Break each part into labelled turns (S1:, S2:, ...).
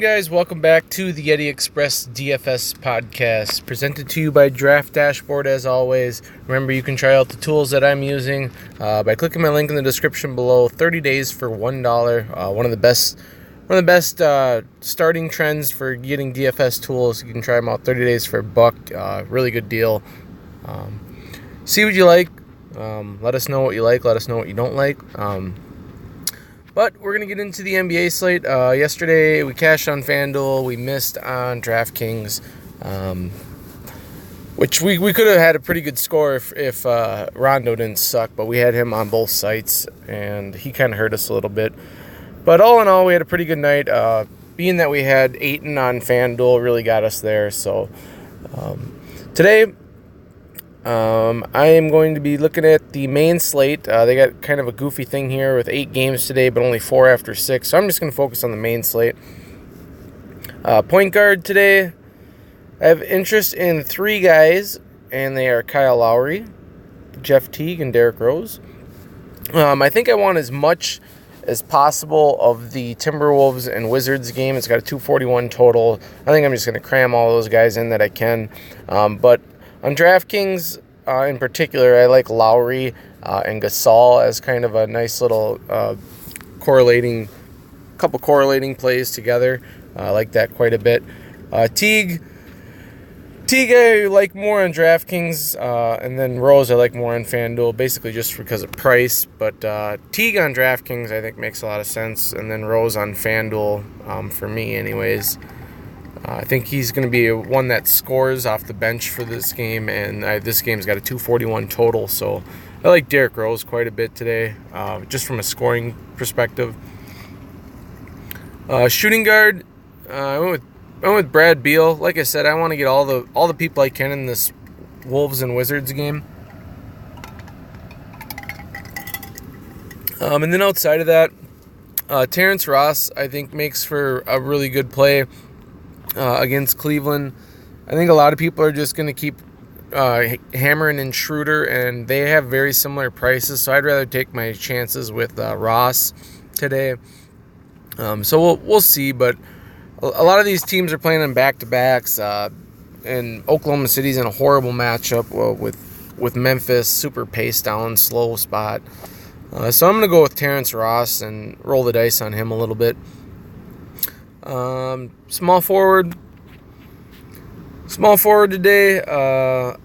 S1: guys? Welcome back to the Yeti Express DFS podcast, presented to you by Draft Dashboard. As always, remember you can try out the tools that I'm using by clicking my link in the description below. 30 days for $1. One of the best starting trends for getting DFS tools. You can try them out 30 days for $1. Really good deal. See what you like. Let us know what you like. Let us know what you don't like. But we're going to get into the NBA slate. Yesterday, we cashed on FanDuel. We missed on DraftKings, which we could have had a pretty good score if Rondo didn't suck. But we had him on both sites, and he kind of hurt us a little bit. But all in all, we had a pretty good night. Being that we had Ayton on FanDuel really got us there. So today, I am going to be looking at the main slate. They got kind of a goofy thing here with 8 games today, but only 4 after 6. So I'm just going to focus on the main slate. Point guard today, I have interest in 3 guys, and they are Kyle Lowry, Jeff Teague, and Derrick Rose. I think I want as much as possible of the Timberwolves and Wizards game. It's got a 241 total. I think I'm just going to cram all those guys in that I can. But on DraftKings, in particular, I like Lowry and Gasol as kind of a nice little correlating plays together. I like that quite a bit. Teague I like more on DraftKings, and then Rose I like more on FanDuel, basically just because of price. But Teague on DraftKings I think makes a lot of sense, and then Rose on FanDuel for me anyways. I think he's going to be one that scores off the bench for this game, and this game's got a 241 total, so I like Derrick Rose quite a bit today, just from a scoring perspective. Shooting guard, I went with Brad Beal. Like I said, I want to get all the people I can in this Wolves and Wizards game. And then outside of that, Terrence Ross I think makes for a really good play against Cleveland. I think a lot of people are just going to keep hammering in Schroeder, and they have very similar prices, so I'd rather take my chances with Ross today. So we'll see, but a lot of these teams are playing on back-to-backs, and Oklahoma City's in a horrible matchup with Memphis, super pace down, slow spot. So I'm going to go with Terrence Ross and roll the dice on him a little bit. Small forward today. I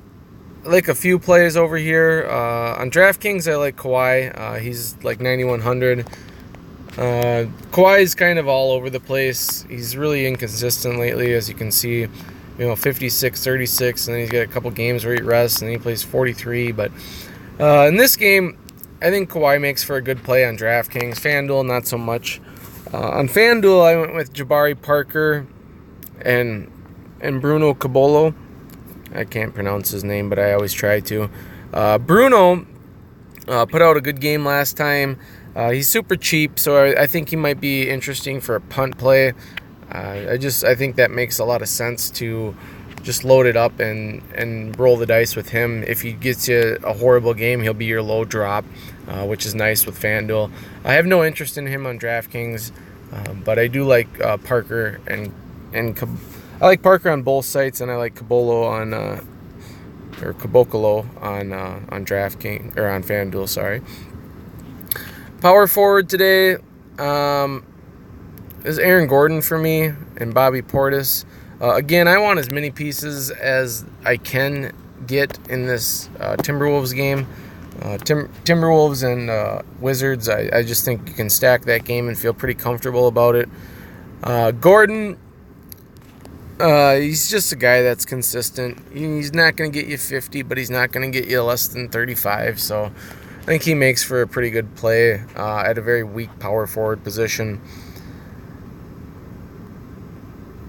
S1: like a few plays over here. On DraftKings, I like Kawhi. He's like 9,100. Kawhi's kind of all over the place. He's really inconsistent lately, as you can see. 56, 36, and then he's got a couple games where he rests, and then he plays 43. But in this game, I think Kawhi makes for a good play on DraftKings. FanDuel, not so much. On FanDuel, I went with Jabari Parker and Bruno Caboclo. I can't pronounce his name, but I always try to. Bruno put out a good game last time. He's super cheap, so I think he might be interesting for a punt play. I think that makes a lot of sense to just load it up and roll the dice with him. If he gets you a horrible game, he'll be your low drop, which is nice with FanDuel. I have no interest in him on DraftKings, but I do like Parker and I like Parker on both sites, and I like Caboclo on DraftKings or on FanDuel. Sorry. Power forward today is Aaron Gordon for me and Bobby Portis. Again, I want as many pieces as I can get in this Timberwolves game. Timberwolves and Wizards, I just think you can stack that game and feel pretty comfortable about it. Gordon, he's just a guy that's consistent. He's not going to get you 50, but he's not going to get you less than 35. So I think he makes for a pretty good play at a very weak power forward position.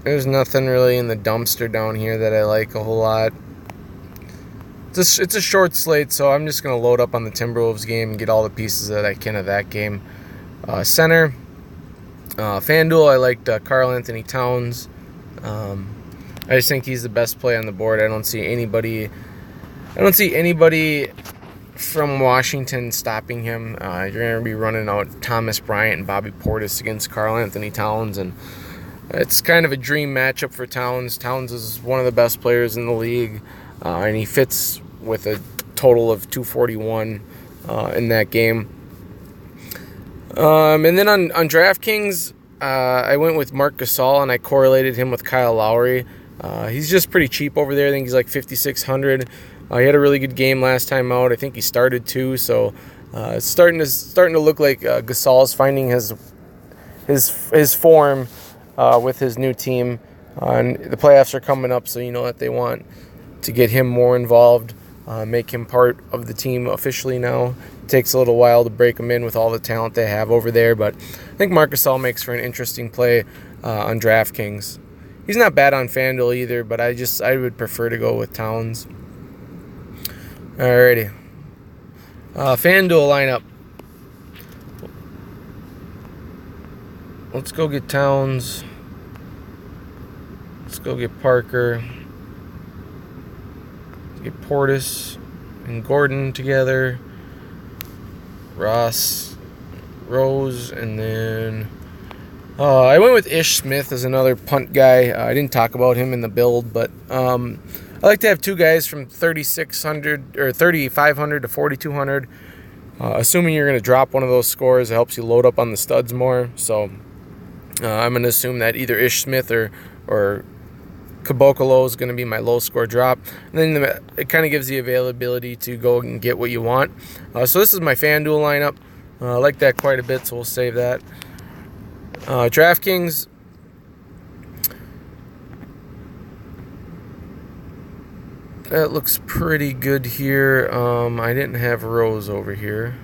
S1: There's nothing really in the dumpster down here that I like a whole lot. It's a short slate, so I'm just going to load up on the Timberwolves game and get all the pieces that I can of that game. Center, FanDuel, I liked Karl Anthony Towns. I just think he's the best play on the board. I don't see anybody from Washington stopping him. You're going to be running out Thomas Bryant and Bobby Portis against Karl Anthony Towns, and It's kind of a dream matchup for Towns. Towns is one of the best players in the league, and he fits with a total of 241 in that game. And then on DraftKings, I went with Marc Gasol, and I correlated him with Kyle Lowry. He's just pretty cheap over there. I think he's like 5,600. He had a really good game last time out. I think he started too, so it's starting to look like Gasol's finding his form with his new team. And the playoffs are coming up, so you know that they want to get him more involved, make him part of the team officially now. It takes a little while to break him in with all the talent they have over there, but I think Marc Gasol makes for an interesting play on DraftKings. He's not bad on FanDuel either, but I would prefer to go with Towns. Alrighty. FanDuel lineup. Let's go get Towns. Let's go get Parker. Let's get Portis and Gordon together. Ross, Rose, and then I went with Ish Smith as another punt guy. I didn't talk about him in the build, but I like to have two guys from 3,600 or 3,500 to 4,200. Assuming you're going to drop one of those scores, it helps you load up on the studs more. So I'm going to assume that either Ish Smith or Caboclo is going to be my low score drop. And then it kind of gives the availability to go and get what you want. So this is my FanDuel lineup. I like that quite a bit, so we'll save that. DraftKings. That looks pretty good here. I didn't have Rose over here.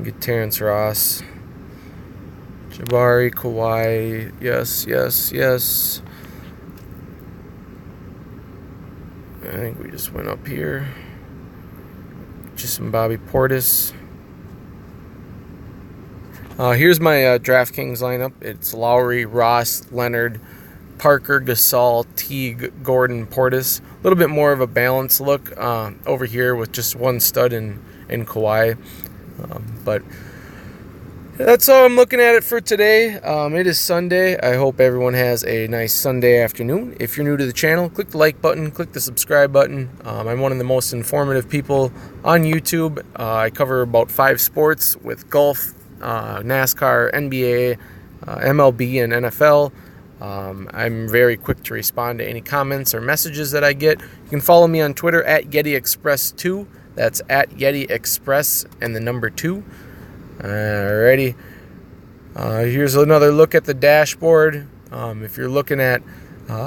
S1: Get Terrence Ross. Jabari, Kawhi. Yes. I think we just went up here. Just some Bobby Portis. Here's my DraftKings lineup. It's Lowry, Ross, Leonard, Parker, Gasol, Teague, Gordon, Portis. A little bit more of a balanced look over here with just one stud in Kawhi. But that's all I'm looking at it for today. It is Sunday. I hope everyone has a nice Sunday afternoon. If you're new to the channel, click the like button, click the subscribe button. I'm one of the most informative people on YouTube. I cover about 5 sports with golf, NASCAR, NBA, MLB, and NFL. I'm very quick to respond to any comments or messages that I get. You can follow me on Twitter at YetiExpress2. That's at YetiExpress and the number 2. Alrighty. Here's another look at the dashboard. If you're looking at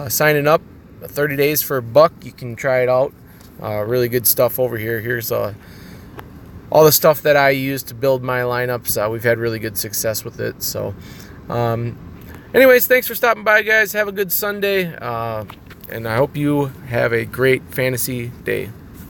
S1: signing up 30 days for $1, you can try it out. Really good stuff over here. Here's all the stuff that I use to build my lineups. We've had really good success with it. So, anyways, thanks for stopping by, guys. Have a good Sunday, and I hope you have a great fantasy day.